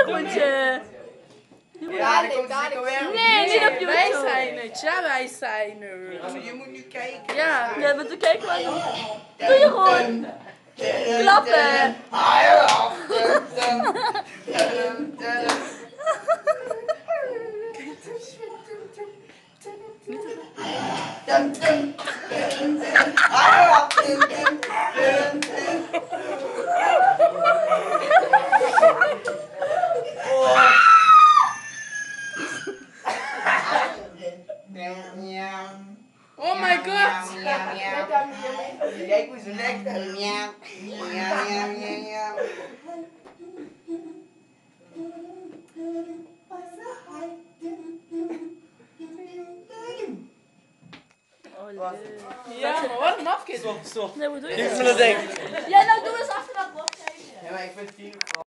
Goedje. Ja, dat komt zeker weer. Nee, niet op Wij YouTube. zijn het, ja, wij zijn er. Je moet nu kijken. Ja. Ja, maar toen kijk maar. Doe je gewoon. Klappen. Oh my god. Kijk hoe ze lekker. Miauw. Miauw, miauw, miauw. Oh, leuk. Ja, maar wat een afkit. Stop. Nee, hoe doe je Ik dat? wil het denken. Ja, nou doe eens achter dat blok. Ja, maar ik vind het hier